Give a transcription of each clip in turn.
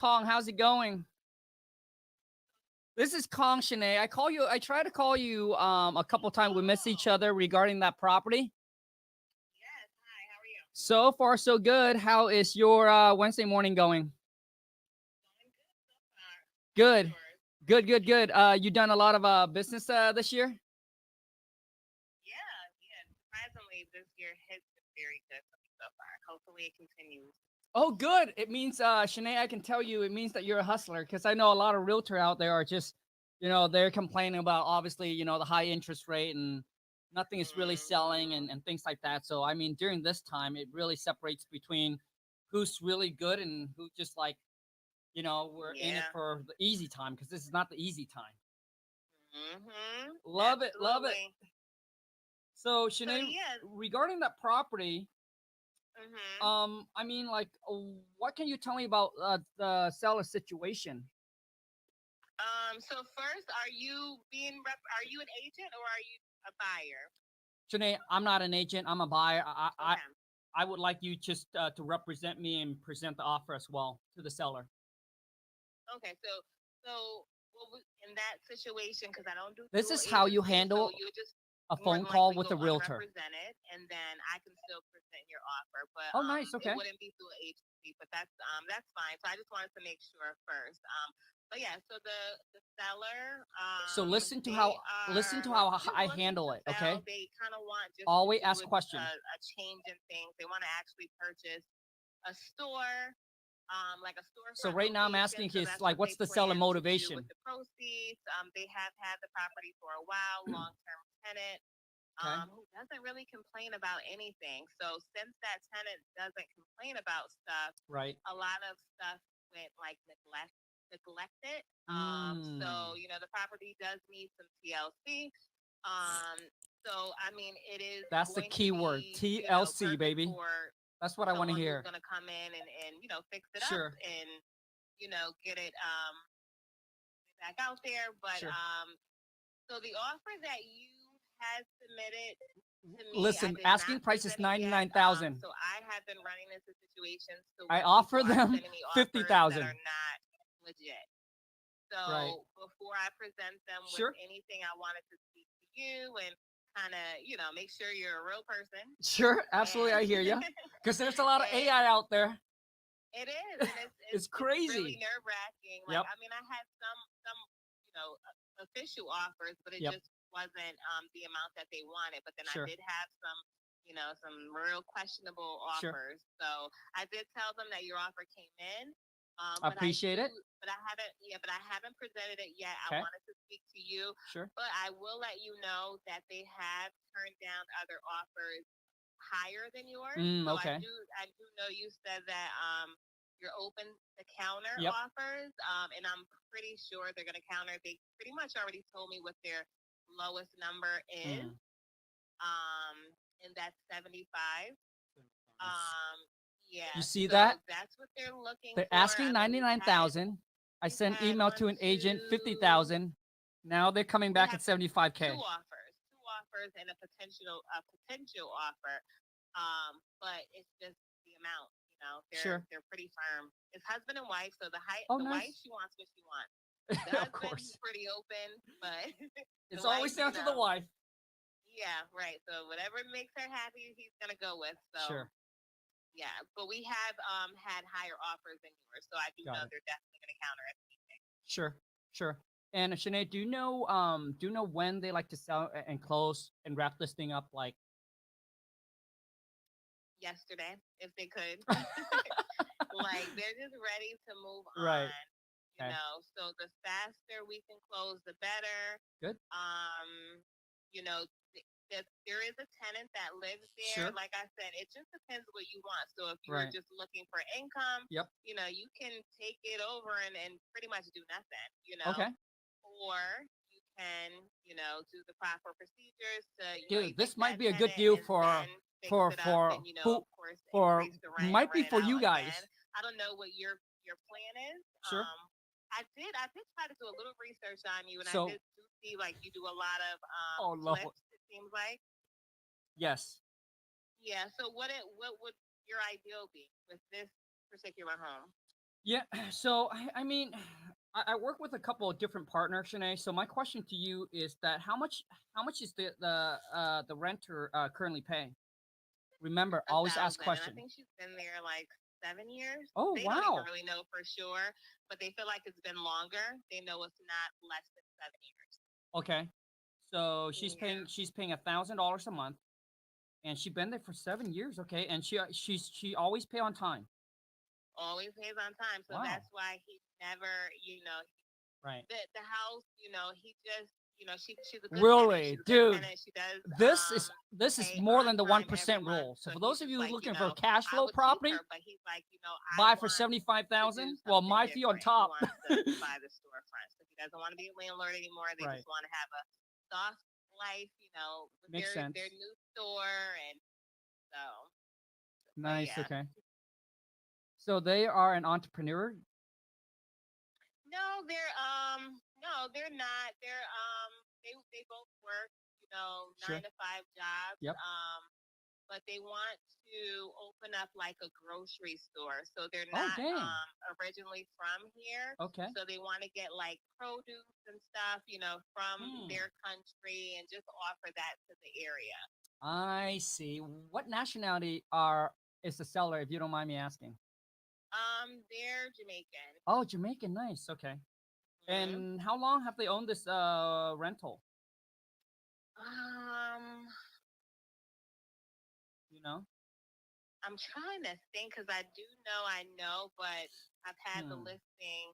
Khang, how's it going? This is Khang Shanae. I try to call you a couple times. We miss each other regarding that property. Yes. Hi, how are you? So far so good. How is your Wednesday morning going? Going good so far. How's Good. yours? Good. You done a lot of business this year? Yeah, yeah. Surprisingly, this year has been very good for me so far. Hopefully, it continues. Oh, good. It means Shanae, I can tell you it means that you're a hustler because I know a lot of realtor out there are just, they're complaining about obviously, the high interest rate and nothing is really selling Mm-hmm. and things like that. So I mean during this time it really separates between who's really good and who just like, we're in it Yeah. for the easy time because this is not the easy time. Mm-hmm. Love it, love it. Absolutely. So So Shanae, yes. regarding that property, Mm-hmm. I mean, like, what can you tell me about the seller situation? So first, are you an agent or are you a buyer? Janae, I'm not an agent. I'm a buyer. Okay. I would like you just to represent me and present the offer as well to the seller. Okay. So in that situation, because I don't do This dual is how you agency, so handle you would just a more phone than call likely with go a realtor. unrepresented, and then I can still present your offer. But Oh, nice. it Okay. wouldn't be through an agency, but that's fine. So I just wanted to make sure first. But yeah, so the seller, So they listen are to how just I looking to handle it. sell. Okay. They kind of want just to Always do ask question. a change in things. They want to actually purchase a store, like a So storefront right now I'm location. asking So is that's like, what what's they the seller plan to do with motivation? the proceeds. They have had the property for a while, long term tenant, Okay. who doesn't really complain about anything. So since that tenant doesn't complain about stuff, Right. a lot of stuff went like neglected. Mm. So the property does need some TLC. Um, so I mean, it is That's the going to key word. be TLC, perfect baby. for That's what I want to someone who's hear. going to come in and fix it up Sure. and get it back out there. But Sure. so the offer that you had submitted to me, I Listen, did asking not price is present it yet. 99,000. So I have been running into situations to I where people offer are them sending me offers that 50,000. are not legit. Right. So before I present them with Sure. anything, I wanted to speak to you and kind of make sure you're a real person. Sure. Absolutely. And I hear you. Because there's a lot of and AI out there. it is, and It's it's really crazy. nerve wracking. Like, Yep. I mean, I had some official offers, but it Yep. just wasn't the amount that they wanted. But then I Sure. did have some real questionable Sure. offers. So I did tell them that your offer came in. I appreciate it. But I haven't presented it yet. I Okay. wanted to speak to you, Sure. but I will let you know that they have turned down other offers higher than yours. So Okay. I do know you said that you're open to counter Yep. offers, and I'm pretty sure they're going to counter. They pretty much already told me what their lowest number is, Mm. um, and that's 75. Um, You yeah, see that? so that's what they're looking They're for. asking I mean, 99,000. I we've sent had email one, to an agent two, 50,000. Now they're coming we back have at 75K. two offers, and a potential offer. But it's just the amount. Sure. They're pretty firm. It's husband and wife. So Oh, the wife, nice. she wants what she wants. The Of husband, he's course. pretty open, but the It's wife, always down to the wife. yeah, right. So whatever makes her happy, he's gonna go with. So Sure. yeah, but we have had higher offers than yours, so I do Got know it. they're definitely gonna counter it. Sure. Sure. And Shanae, do you know when they like to sell and close and wrap this thing up? Like, Yesterday, if they could. Like, they're just ready to move right. on. Okay. So the faster we can close, the better. Good. If there is a tenant that lives there, Sure. like I said, it just depends what you want. So if you're Right. just looking for income, Yep. you can take it over and pretty much do nothing. Okay. Or you can, do the proper procedures to, Dude, this evict might that be a good tenant deal and then fix it up and, who of course, for increase the rent and might be rent it for out you again. guys. I don't know what your plan is. Sure. I did try to do a little research on you, and I So, did see like you do a lot of oh, love. flips. It seems like. Yes. Yeah. So what would your ideal be with this particular home? Yeah. So I mean, I work with a couple of different partners, Shanae. So my question to you is that how much is the renter currently paying? Remember, A always ask thousand, and I question. think she's been there like 7 years. Oh They don't even wow. really know for sure, but they feel like it's been longer. They know it's not less than 7 years. Okay. So Yeah. she's paying $1,000 a month, and she been there for 7 years. Okay, and she always pay on time. Always pays on time. So Wow. that's why he never, Right. the house, he just, she's a good tenant. Really, She's a good dude. tenant. She does This is pay more on than the one time every percent month. rule. So So for he's those of just you like, looking for cash I flow would keep property, her, but he's like, I buy for want to do 75,000. Well, something my fee on different. He top. wants to buy the storefront. So he doesn't want to be a landlord anymore. They Right. just want to have a soft life, with Makes their sense. new store. And so, but Nice. yeah. Okay. So they are an entrepreneur. No, they're not. They both work, Sure. 9 to 5 jobs. Yep. But they want to open up like a grocery store. So they're Oh, not dang. originally from here. Okay. So they want to get like produce and stuff, from Hmm. their country and just offer that to the area. I see. What nationality are is the seller, if you don't mind me asking? They're Jamaican. Oh, Jamaican. Nice. Okay. Hmm. And how long have they owned this rental? Um, You know? I'm trying to think because I know, but I've had the Hmm. listing.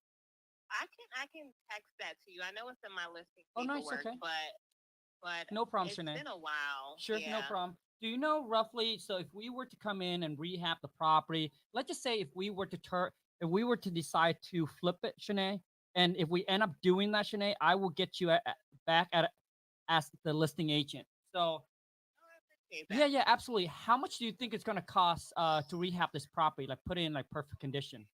I can text that to you. I know it's in my listing Oh, nice. paperwork, Okay. but No problem, it's Shanae. been a while. Sure, no Yeah. problem. Do you know roughly? So, if we were to come in and rehab the property, let's just say if we were to decide to flip it, Shanae, and if we end up doing that, Shanae, I will get you back as the listing agent. So, Oh, I appreciate yeah, that. yeah, absolutely. How much do you think it's gonna cost to rehab this property, like put it in like perfect condition?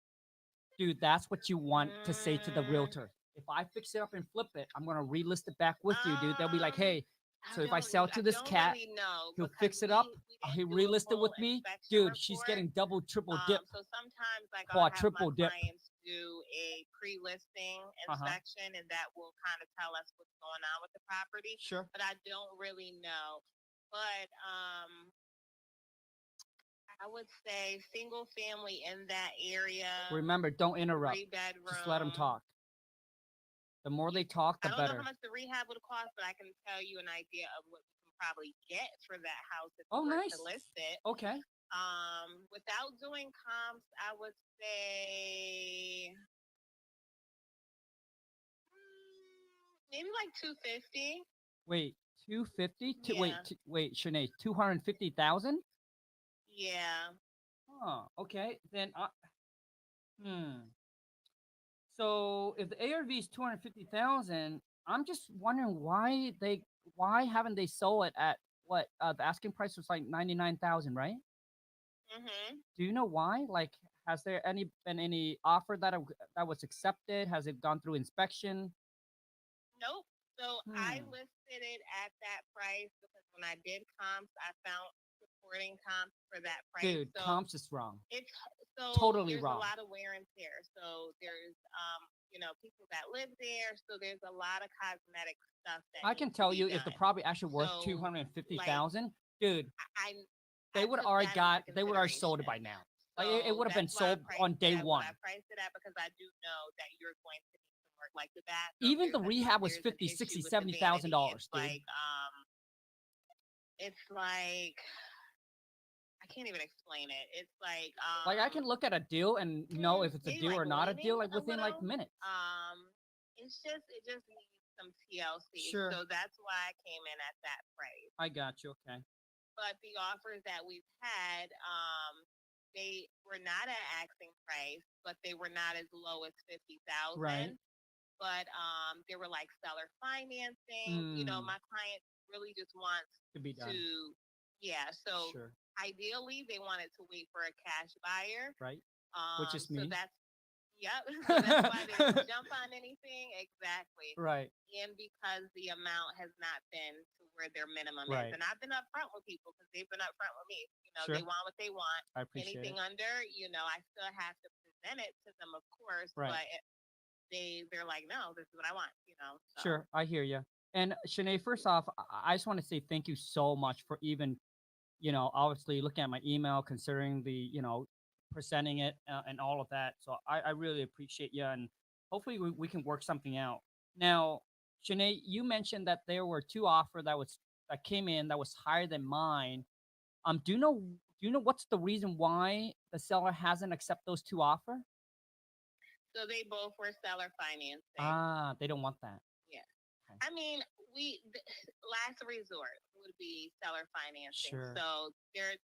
Dude, that's what you want to say to the Mm, realtor. If I fix it up and flip it, I'm gonna relist it back with you, dude. They'll be like, um, hey, so if I sell I to this don't cat, really know he'll because fix it up. we He'll didn't do a relist it full with me, inspection dude. She's report. getting double, triple dip, So sometimes, like, I'll have my quadruple dip. clients do a pre-listing Uh huh. inspection, and that will kind of tell us what's going on with the property. Sure. But I don't really know. But I would say single family in that area, Remember, don't interrupt. three Just let them bedroom. talk. The more they Yeah, talk, the I don't know how better. much the rehab would cost, but I can tell you an idea of what we can probably get for that house if Oh, we were to nice. list it. Okay. Without doing comps, I would say maybe like 250. Wait, 250? Yeah, Wait, Shanae, 250,000? yeah. Oh, okay. Then, hmm. So if the ARV is 250,000, I'm just wondering why haven't they sold it at what the asking price was like 99,000, right? Mhm. Do you know why? Like, has there been any offer that was accepted? Has it gone through inspection? Nope. So I Hmm, listed it at that price because when I did comps, I found supporting comps for that price. dude, So comps is wrong. it's Totally there's a wrong. lot of wear and tear. So there's people that live there. So there's a lot of cosmetic stuff that I can needs to tell be you if the done. property actually worth So like 250,000, dude, I I took that into they would already sold it consideration. by now. Like it So would have been that's why I sold on priced it day at what one. I priced it at because I do know that you're going to need some work. Like the bathroom, Even the rehab was there's an 50, issue 60, with the seventy thousand vanity. dollars, dude. It's like I can't even explain it. It's like Like I can look at a deal and know if it's a maybe deal like or not a deal, leaning like a within like little. minutes. It just needs some TLC. Sure, So that's why I came in at that price. I got you. Okay. But the offers that we've had, they were not at asking price, but they were not as low as Right. 50,000. But they were like seller financing. Hmm. My client really just wants To be to, done. yeah. So Sure. ideally, they wanted to wait for a cash buyer. Right. Which is So me. that's Yep. So that's why they didn't jump on anything. Exactly. Right. And because the amount has not been to where their minimum is. Right. And I've been upfront with people because they've been upfront with me. They Sure. want what they want. I appreciate it. Anything under, I still have to present it to them, of course, Right. but they're like, no, this is what I want, So Sure. I hear you. And Shanae, first off, I just want to say thank you so much for even, obviously looking at my email, considering the, presenting it and all of that. So I really appreciate you. And hopefully we can work something out. Now, Shanae, you mentioned that there were two offers that came in that was higher than mine. Do you know what's the reason why the seller hasn't accepted those two offer? so they both were seller financing. Ah, they don't want that. Yeah. Okay. I mean, last resort would be seller financing. Sure. So there it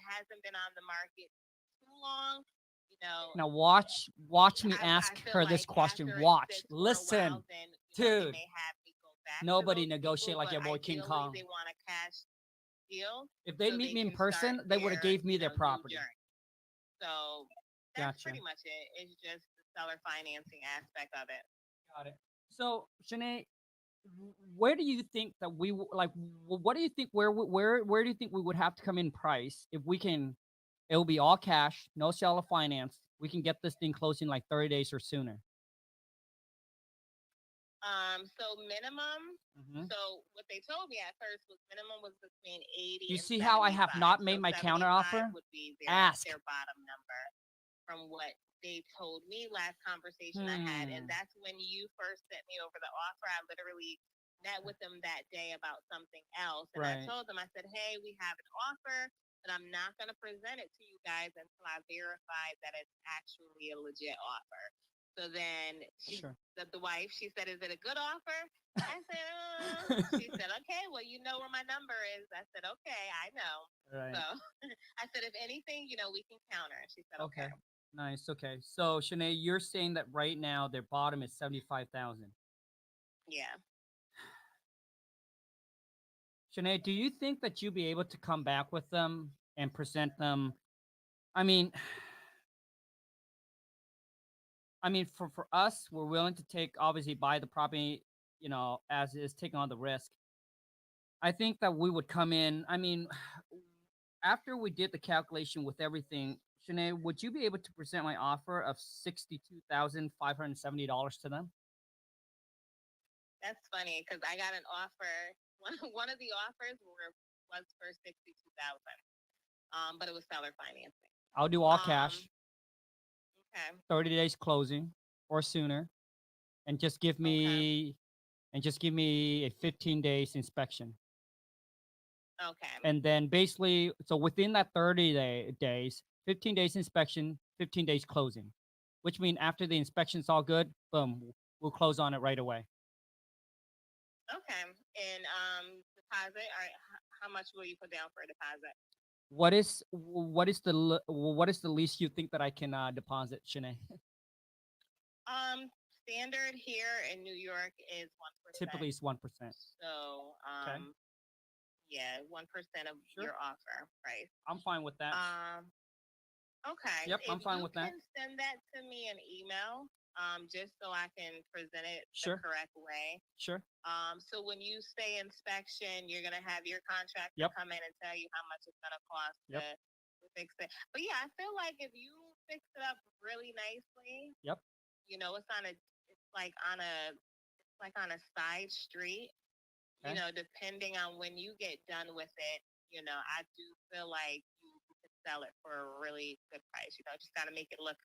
hasn't been on the market too long. Now watch me I ask feel her this like question. after it Watch. sits for a while, Listen, then they dude. may have me go back to Nobody those people. negotiate like But your boy King ideally, Kong. they want a cash deal If they so meet they me in can start person, they would have their gave me their new property. journey. So that's Gotcha. pretty much it. It's just the seller financing aspect of it. Got it. So, Shanae, where do you think that what do you think where do you think we would have to come in price if we can? It will be all cash, no seller finance. We can get this thing closed in like 30 days or sooner. So minimum. Hmm. So what they told me at first was minimum was between You 80 and see how I have 75. not made So my counter 75 offer? would be Ask. their bottom number from what they told me last conversation I had. And Hmm. that's when you first sent me over the offer. I literally met with them that day about something else. And I Right. told them, I said, hey, we have an offer, but I'm not going to present it to you guys until I verify that it's actually a legit offer. So then Sure. the wife, she said, is it a good offer? I said, she said, okay, well, you know where my number is. I said, okay, I know. Right. So I said, if anything, we can counter. And she said, Okay. okay. Nice. Okay. So, Shanae, you're saying that right now their bottom is 75,000. Yeah. Shanae, do you think that you'll be able to come back with them and present them? I mean, for us, we're willing to obviously buy the property, as is, taking on the risk. I think that we would come in. After we did the calculation with everything, Shanae, would you be able to present my offer of $62,570 to them? That's funny because I got an offer. One of the offers was for 62,000. But it was seller financing. I'll do all Um, cash, okay. 30 days closing or sooner, and just give Okay. me a 15 days inspection. Okay. And then basically, so within that 30 days, 15 days inspection, 15 days closing, which means after the inspection's all good, boom, we'll close on it right away. Okay. And deposit. All right. How much will you put down for a deposit? What is the least you think that I can deposit, Shanae? Standard here in New York is 1%. Typically, it's 1%. So, Okay. yeah, 1% of Sure. your offer price. I'm fine with that. Okay. Yep, I'm If fine you with that. can send that to me an email, just so I can present it the Sure. correct way. Sure. So when you say inspection, you're gonna have your contractor Yep. come in and tell you how much it's gonna cost Yep. to fix it. But yeah, I feel like if you fix it up really nicely, Yep. it's like on a side street. Okay. Depending on when you get done with it, I do feel like you could sell it for a really good price. Just got to make it look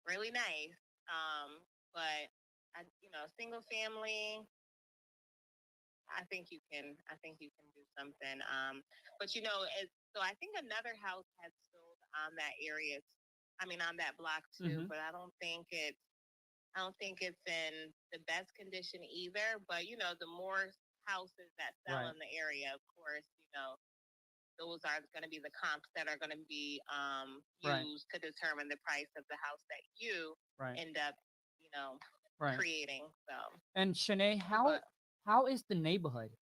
really nice. But single family, I think you can do something. But so I think another house had sold on that area. I mean, on that block too. Mm-hmm. But I don't think it's in the best condition either. But the more houses that sell Right. in the area, of course, those are going to be the comps that are going to be Right. used to determine the price of the house that you Right. end up, Right. creating. So, And Shanae, but how is the neighborhood?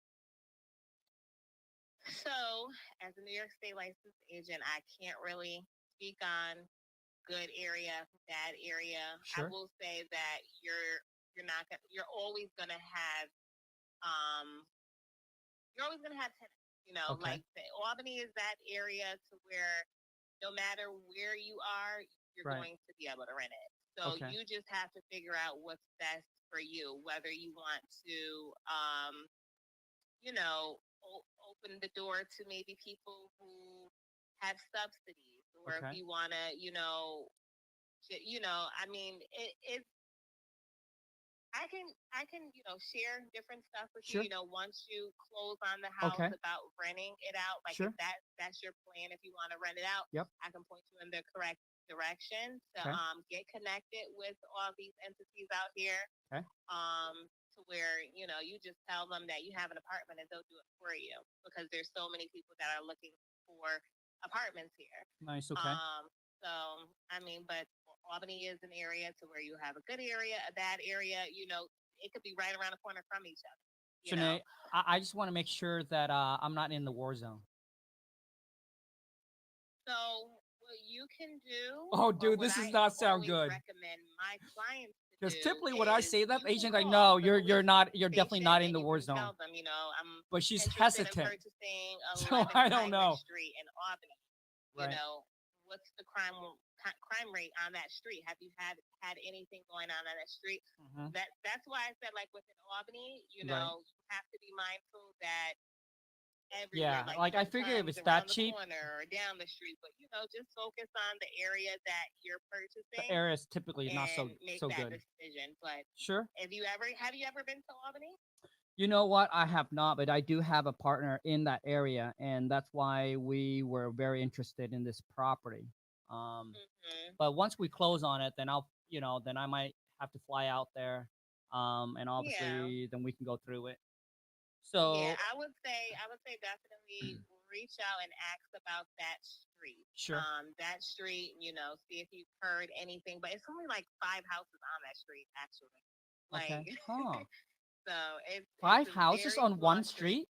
so as a New York State licensed agent, I can't really speak on good area, bad area. I Sure. will say that you're always gonna have um tenants. Okay. Albany is that area to where no matter where you are, you're Right. going to be able to rent it. So Okay. you just have to figure out what's best for you, whether you want to, open the door to maybe people who have subsidies, or if Okay. you want to, I mean, it's I can share different stuff with you. Sure. Once you close on the house Okay. about renting it out, like if Sure. that's your plan, if you want to rent it out, Yep. I can point you in the correct direction to Okay. get connected with all these entities out here. Okay. To where you just tell them that you have an apartment and they'll do it for you, because there's so many people that are looking for apartments here. Nice. Okay. So I mean, but Albany is an area to where you have a good area, a bad area. It could be right around the corner from each other. Shanae, I just want to make sure that I'm not in the war zone. So what you can do, Oh, or dude, what this does I not sound always good. recommend my clients to Because do, typically when I is say that, you can agents, I call know the you're police definitely station not in and the you war can zone. tell them, I'm But she's interested in hesitant. purchasing So 11 I don't Highland know. Street in Albany. Right. What's the crime rate on that street? Have you had anything going on that street? Mhm. That's why I said, like, within Albany, Right. you have to be mindful that everywhere, Yeah, like I figure if sometimes it's that around the cheap, corner or down the street, but just focus on the area that you're the purchasing area is typically not and make so that good. decision. But Sure. have you ever been to Albany? You know what? I have not, but I do have a partner in that area, and that's why we were very interested in this property. Um, Mm-hmm. but once we close on it, then then I might have to fly out there, and Yeah. obviously then we can go through it. Yeah, So I would say definitely reach out and ask about that street. sure. That street, see if you've heard anything. But it's only like 5 houses on that street, actually. Okay. Like, Huh. so it's 5 a houses very on small one street.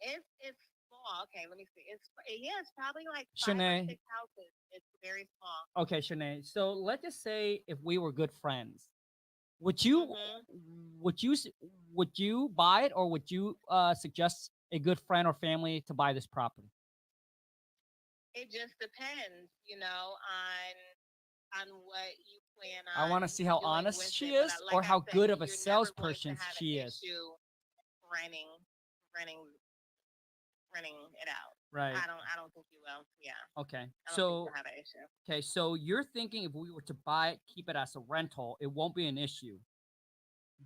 street? It's small. Okay, let me see. It's probably like five or Shanae. six houses. It's very small. Okay, Shanae. So let's just say if we were good friends, would you Mhm. would you s- would you buy it, or would you suggest a good friend or family to buy this property? It just depends, on what you plan I on want to see how doing honest with she it. But is, or like I how said, good of a you're never going to salesperson have an she is. issue renting renting renting it out. Right. I don't think you will. Yeah. Okay. I don't think So you'll have an issue. okay, so you're thinking if we were to buy it, keep it as a rental, it won't be an issue.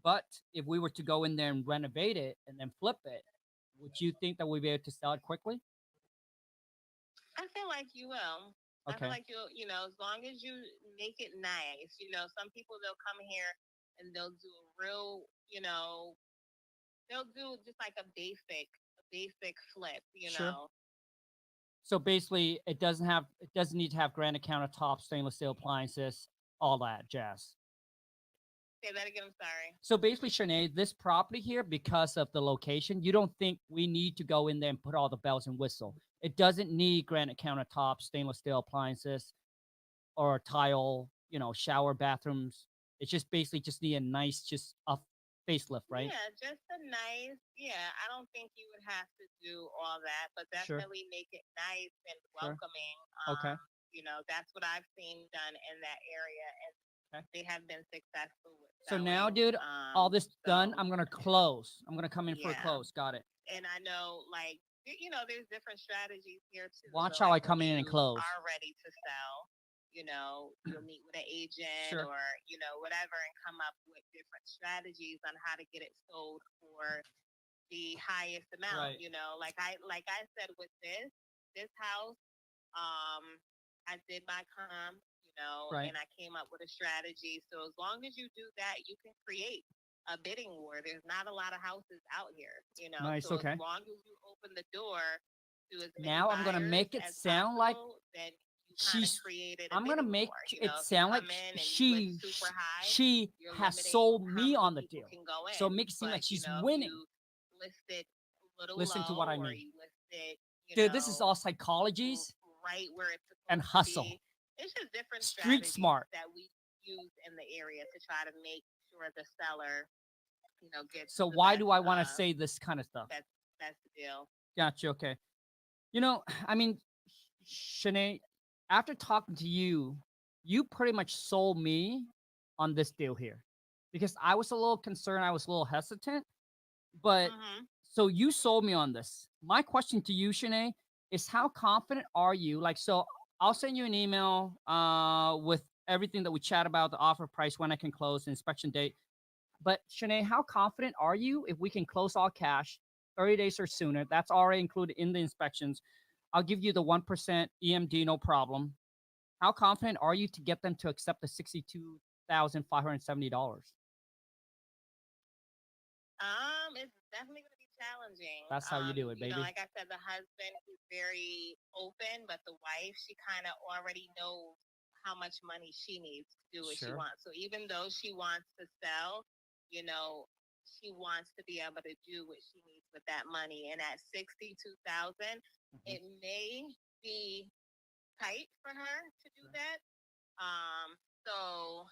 But if we were to go in there and renovate it and then flip it, would you think that we'd be able to sell it quickly? I feel like you will. I feel Okay. like you'll, as long as you make it nice. Some people, they'll come here and they'll do a real, they'll do just like a basic flip. Sure. So basically, it doesn't need to have granite countertops, stainless steel appliances, all that jazz. Say that again. I'm sorry. So basically, Shanae, this property here, because of the location, you don't think we need to go in there and put all the bells and whistle. It doesn't need granite countertops, stainless steel appliances, or tile, shower bathrooms. It's just basically just need a nice, just a facelift, right? Yeah, just a nice. Yeah, I don't think you would have to do all that, but Sure. definitely make it nice and Sure. welcoming. Okay. That's what I've seen done in that area, and Okay. they have been successful with So now, selling. dude, all this done, So I'm gonna close. I'm gonna come in for a yeah, close. Got it. and I know, like, there's different strategies here too. Watch So, how I like, when come in and you close. are ready to sell, you'll meet with an agent, Sure. or whatever, and come up with different strategies on how to get it sold for the highest amount. Right. Like I said, with this house, um, I did my comp, Right. and I came up with a strategy. So as long as you do that, you can create a bidding war. There's not a lot of houses out here, Nice. So Okay. as long as you open the door to as many Now I'm gonna buyers make it as sound like possible, then you kind of she's. created a I'm gonna bidding make war. it If you sound like come in and she flip super high, she you're has limiting sold how me many on the people deal. can go So in. make it seem like But she's if winning. you listed a little Listen to what low, I or mean. you listed, Dude, this is all psychologies right where it's and supposed to hustle. be. It's just different Street strategies smart. that we use in the area to try to make sure the seller, gets So the why best, do I want to say this kind of stuff? best deal. Gotcha. Okay. I mean, Shanae, after talking to you you pretty much sold me on this deal here because I was a little concerned. I was a little hesitant, but Mm-hmm. so you sold me on this. My question to you, Shanae, is how confident are you? Like, so I'll send you an email with everything that we chat about, the offer price, when I can close, the inspection date. But Shanae, how confident are you if we can close all cash 30 days or sooner? That's already included in the inspections. I'll give you the 1% EMD, no problem. How confident are you to get them to accept the $62,570? It's definitely going to be challenging. That's how you do it, You know, baby. like I said, the husband is very open, but the wife, she kind of already knows how much money she needs to do what she Sure. wants. So even though she wants to sell, you know, she wants to be able to do what she needs with that money. And at 62,000, Mhm. it may be tight for her to do Sure. that. So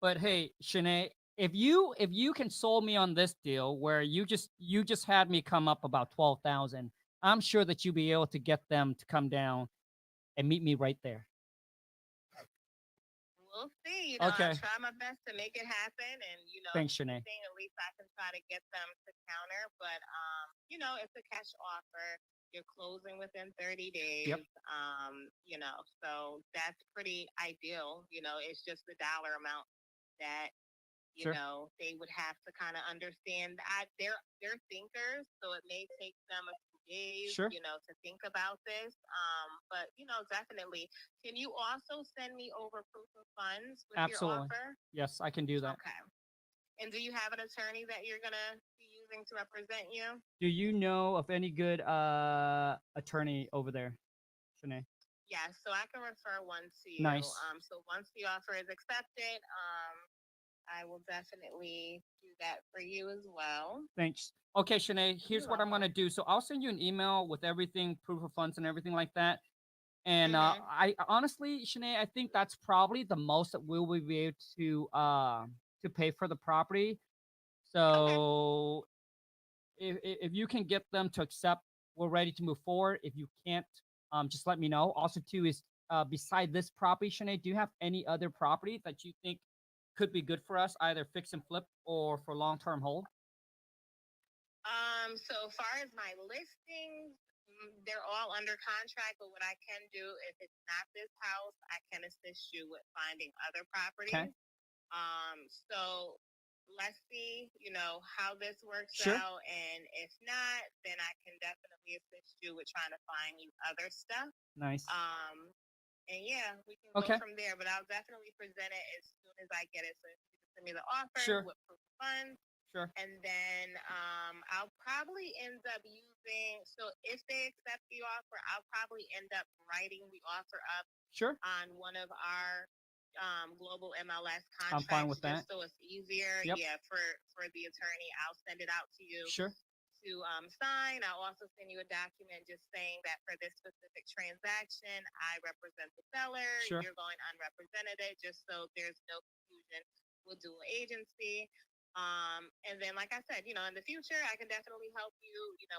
But hey, Shanae, if you can sold me on this deal where you just had me come up about 12,000, I'm sure that you'll be able to get them to come down and meet me right there. we'll see. You know, I'll Okay. try my best to make it happen. And, you know, if Thanks, Shanae. anything, at least I can try to get them to counter. But, you know, it's a cash offer. You're closing within 30 Yep. days. You know, so that's pretty ideal. You know, it's just the dollar amount that Sure. they would have to kind of understand. They're thinkers, so it may take them a few days, Sure. to think about this. But definitely. Can you also send me over proof of funds with your Absolutely. offer? Yes, I can do that. Okay. And do you have an attorney that you're gonna be using to represent you? Do you know of any good attorney over there, Shanae? Yes, so I can refer one to you. Nice. So once the offer is accepted, I will definitely do that for you as well. Thanks. Okay, Shanae, You're here's what I'm gonna welcome. do. So I'll send you an email with everything, proof of funds and everything like that. And Mhm. I honestly, Shanae, I think that's probably the most that we'll be able to pay for the property. Okay. So if you can get them to accept, we're ready to move forward. If you can't, just let me know. Also, too, is beside this property, Shanae, do you have any other property that you think could be good for us, either fix and flip or for long term hold? So far as my listings, they're all under contract, but what I can do if it's not this house, I can assist you with finding other Okay. properties. So let's see, how this works Sure. out. And if not, then I can definitely assist you with trying to find you other stuff. Nice. Um, and yeah, we can go Okay. from there. But I'll definitely present it as soon as I get it. So if you can send me the offer Sure. with proof of funds, Sure. and then I'll probably end up using. So if they accept the offer, I'll probably end up writing the offer up Sure. on one of our global MLS I'm fine with contracts, that. just so it's easier. Yep. Yeah, for the attorney, I'll send it out to you Sure. to sign. I'll also send you a document just saying that for this specific transaction, I represent the seller. Sure. You're going unrepresented, just so there's no confusion with dual agency. And then, like I said, in the future, I can definitely help you,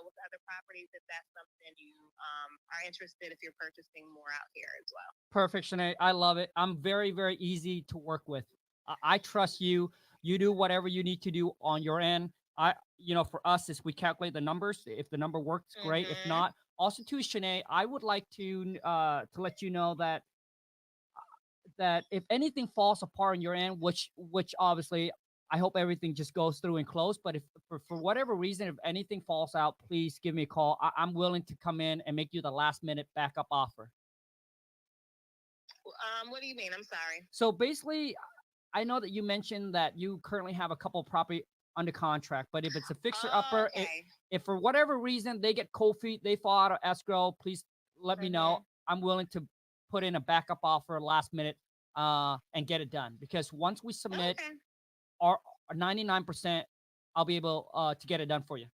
with other properties if that's something you are interested if you're purchasing more out here as well. Perfect, Shanae. I love it. I'm very, very easy to work with. I trust you. You do whatever you need to do on your end. For us, is we calculate the numbers. If the number works, great. If Mm-hmm. not, also to Shanae, I would like to let you know that if anything falls apart on your end, which obviously I hope everything just goes through and close. But if for whatever reason, if anything falls out, please give me a call. I'm willing to come in and make you the last minute backup offer. What do you mean? I'm sorry. So basically, I know that you mentioned that you currently have a couple property under contract, but if it's a fixer Oh, upper, okay. if for whatever reason they get cold feet, they fall out of escrow, please let me know. Mm-hmm. I'm willing to put in a backup offer last minute and get it done because once we submit Okay. our 99%, I'll be able to get it done for you.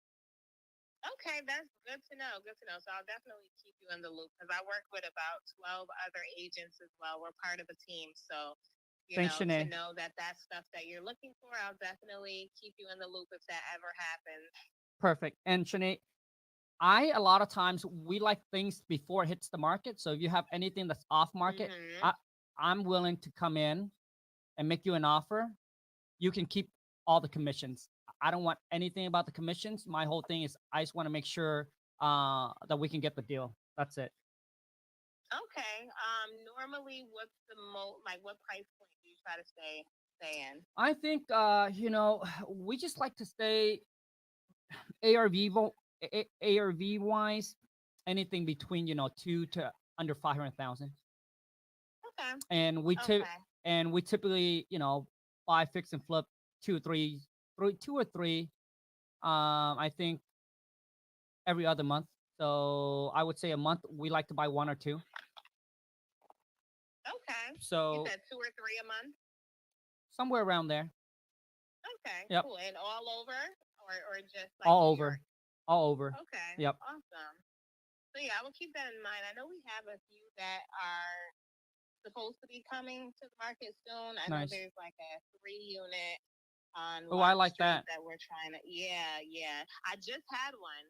Okay, that's good to know. Good to know. So I'll definitely keep you in the loop because I work with about 12 other agents as well. We're part of a team. So, Thanks, to Shanae. know that that's stuff that you're looking for, I'll definitely keep you in the loop if that ever happens. Perfect. And Shanae, a lot of times we like things before it hits the market. So if you have anything that's off market, Mm-hmm. I, I'm willing to come in and make you an offer. You can keep all the commissions. I don't want anything about the commissions. My whole thing is I just want to make sure that we can get the deal. That's it. Okay. Normally, what's the like what price point do you try to stay in? I think we just like to stay ARV ARV wise, anything between 2 to under 500,000, Okay. and Okay. we typically buy fix and flip two or two or three. I think every other month. So I would say a month we like to buy one or two. Okay. You So said 2 or 3 a month. somewhere around there. Okay. Yep, Cool. And all over, or just like all New over, York? all over. Okay. Yep. Awesome. So yeah, I will keep that in mind. I know we have a few that are supposed to be coming to the market soon. I know Nice. there's like a 3 unit on Oh, I Lot like Street that. that we're trying to. Yeah, yeah. I just had one.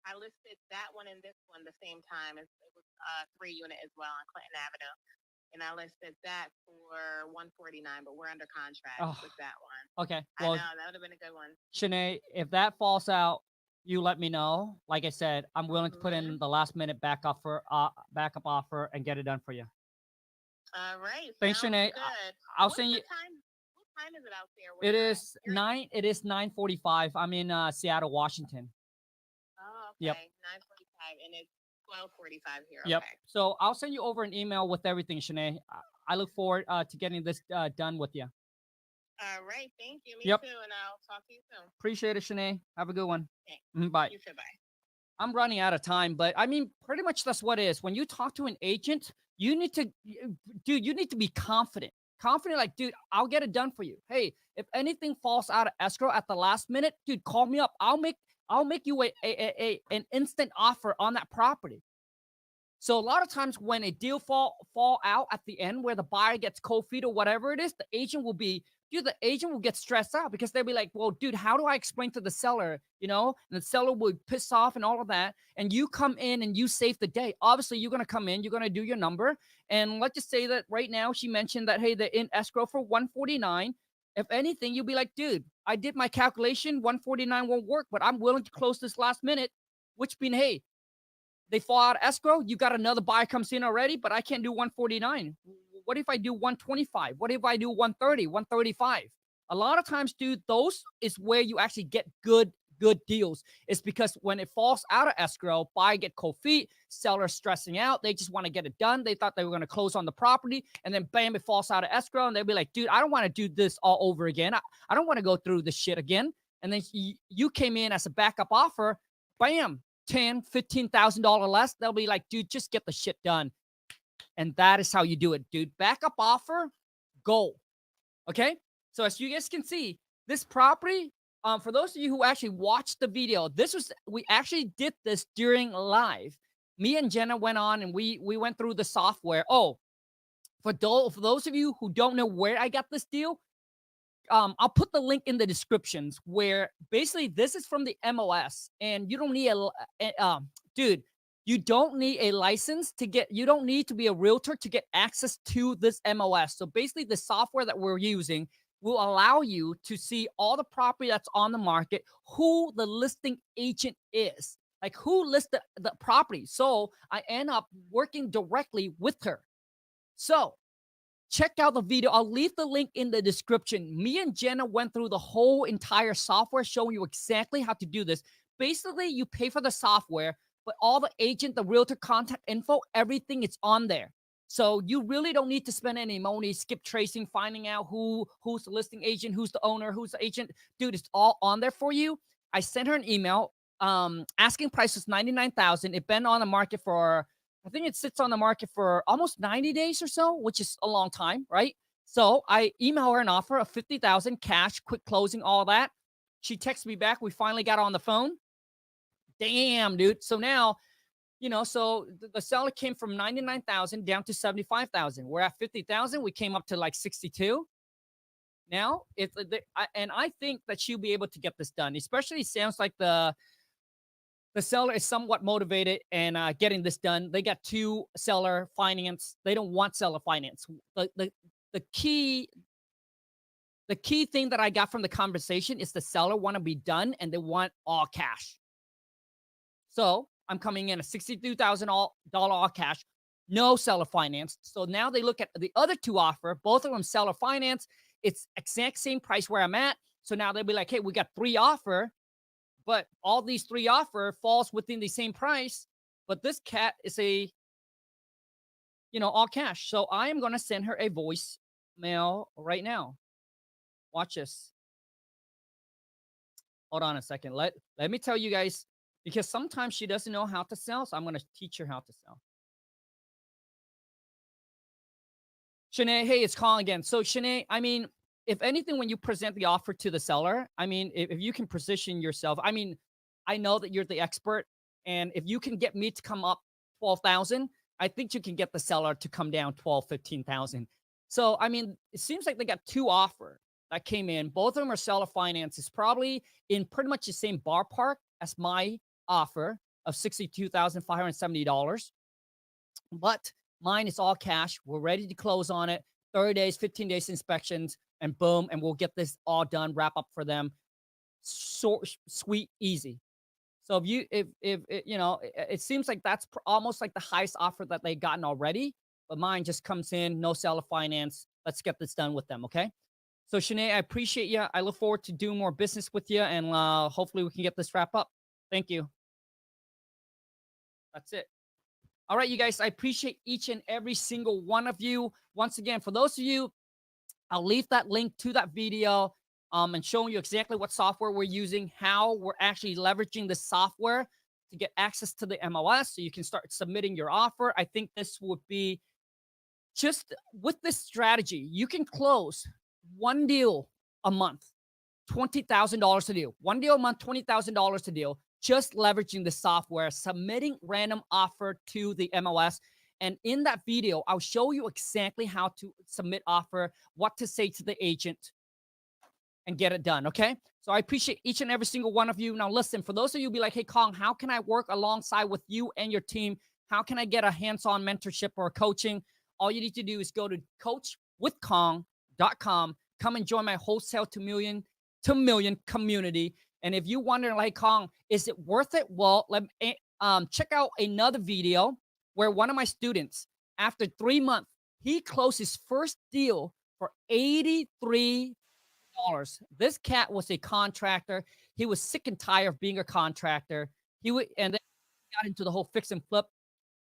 I listed that one and this one the same time. It was a 3 unit as well on Clinton Avenue, and I listed that for 149. But we're under contract Oh, with that one. okay. I Well, know that would have been a good one. Shanae, if that falls out, you let me know. Like I said, I'm willing to put Mm-hmm. in the last minute backup offer and get it done for you. All right, Thanks, sounds Shanae. good. I'll What's send the you. time? What time is it out there where It you're at? is nine. It is 9:45. I'm in Seattle, Washington. Oh, Yep. okay. 9:45, and it's 12:45 here. Yep. Okay. So I'll send you over an email with everything, Shanae. I look forward to getting this done with you. All right. Thank you. Me Yep. too. And I'll talk to you soon. Appreciate it, Shanae. Have a good one. Thanks. Bye. You too. Bye. I'm running out of time, but I mean, pretty much that's what it is. When you talk to an agent, you need to, dude, you need to be confident. Confident, like, dude, I'll get it done for you. Hey, if anything falls out of escrow at the last minute, dude, call me up. I'll make you an instant offer on that property. So a lot of times when a deal fall out at the end where the buyer gets cold feet or whatever it is, the agent will get stressed out because they'll be like, well, dude, how do I explain to the seller, and the seller would piss off and all of that. And you come in and you save the day. Obviously, you're going to come in, you're going to do your number. And let's just say that right now she mentioned that, hey, they're in escrow for 149. If anything, you'll be like, dude, I did my calculation, 149 won't work, but I'm willing to close this last minute, which means, hey, they fall out of escrow. You got another buyer comes in already, but I can't do 149. What if I do 125? What if I do 130, 135? A lot of times, dude, those is where you actually get good deals. It's because when it falls out of escrow, buyer get cold feet, seller stressing out. They just want to get it done. They thought they were going to close on the property, and then bam, it falls out of escrow, and they'll be like, dude, I don't want to do this all over again. I don't want to go through this shit again. And then you came in as a backup offer, bam, $10,000, $15,000 less. They'll be like, dude, just get the shit done. And that is how you do it, dude. Backup offer, go. Okay. So as you guys can see, this property, for those of you who actually watched the video, we actually did this during live. Me and Jenna went on and we went through the software. Oh, for those of you who don't know where I got this deal, I'll put the link in the descriptions where basically this is from the MLS and you don't need dude, you don't need a license you don't need to be a realtor to get access to this MLS. So basically the software that we're using will allow you to see all the property that's on the market, who the listing agent is, like who listed the property. So I end up working directly with her. So check out the video. I'll leave the link in the description. Me and Jenna went through the whole entire software showing you exactly how to do this. Basically, you pay for the software, but all the agent, the realtor contact info, everything is on there. So you really don't need to spend any money skip tracing, finding out who's the listing agent, who's the owner, who's the agent. Dude, it's all on there for you. I sent her an email. Asking price was $99,000. It's been on the market for, I think it sits on the market for almost 90 days or so, which is a long time, right? So I email her an offer of 50,000 cash, quick closing, all that. She texts me back. We finally got on the phone. Damn, dude. So now, so the seller came from 99,000 down to 75,000. We're at 50,000. We came up to like 62. Now and I think that she'll be able to get this done. Especially, it sounds like the seller is somewhat motivated and getting this done. They got 2 seller finance. They don't want seller finance. The key the key thing that I got from the conversation is the seller want to be done and they want all cash. So I'm coming in at $62,000 all cash, no seller finance. So now they look at the other 2 offer, both of them seller finance. It's exact same price where I'm at. So now they'll be like, hey, we got 3 offer, but all these 3 offer falls within the same price. But this cat is a, all cash. So I am going to send her a voice mail right now. Watch this. Hold on a second. Let me tell you guys, because sometimes she doesn't know how to sell. So I'm going to teach her how to sell. Shanae, hey, it's Khang again. So Shanae, I mean, if anything, when you present the offer to the seller, I mean, if you can position yourself, I mean, I know that you're the expert. And if you can get me to come up 12,000, I think you can get the seller to come down 12, 15,000. So, I mean, it seems like they got 2 offers that came in. Both of them are seller finance. It's probably in pretty much the same ballpark as my offer of $62,570. But mine is all cash. We're ready to close on it. 30 days, 15 days inspections, and boom, and we'll get this all done, wrap up for them. So sweet, easy. So if it seems like that's almost like the highest offer that they've gotten already, but mine just comes in, no seller finance. Let's get this done with them, okay? So Shanae, I appreciate you. I look forward to doing more business with you, and hopefully we can get this wrap up. Thank you. That's it. All right, you guys, I appreciate each and every single one of you. Once again, for those of you, I'll leave that link to that video and showing you exactly what software we're using, how we're actually leveraging the software to get access to the MLS so you can start submitting your offer. I think this would be just with this strategy, you can close 1 deal a month, $20,000 a deal. 1 deal a month, $20,000 a deal. Just leveraging the software, submitting random offer to the MLS. And in that video, I'll show you exactly how to submit offer, what to say to the agent, and get it done, okay? So I appreciate each and every single one of you. Now listen, for those of you be like, hey, Khang, how can I work alongside with you and your team? How can I get a hands-on mentorship or coaching? All you need to do is go to coachwithkhang.com. Come and join my Wholesale to Million community. And if you wonder, like, Khang, is it worth it? Well, check out another video where one of my students, after 3 months, he closed his first deal for $83. This cat was a contractor. He was sick and tired of being a contractor. And then got into the whole fix and flip.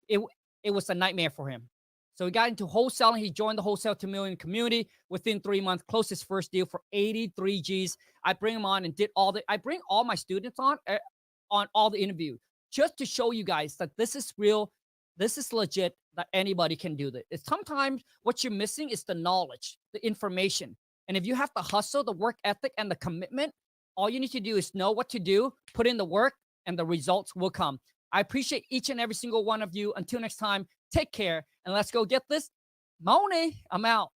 It was a nightmare for him. So he got into wholesaling. He joined the Wholesale to Million community. Within 3 months, closed his first deal for 83 G's. I bring him on and I bring all my students on all the interview just to show you guys that this is real. This is legit, that anybody can do this. It's sometimes what you're missing is the knowledge, the information. And if you have the hustle, the work ethic, and the commitment, all you need to do is know what to do, put in the work, and the results will come. I appreciate each and every single one of you. Until next time, take care, and let's go get this money. I'm out.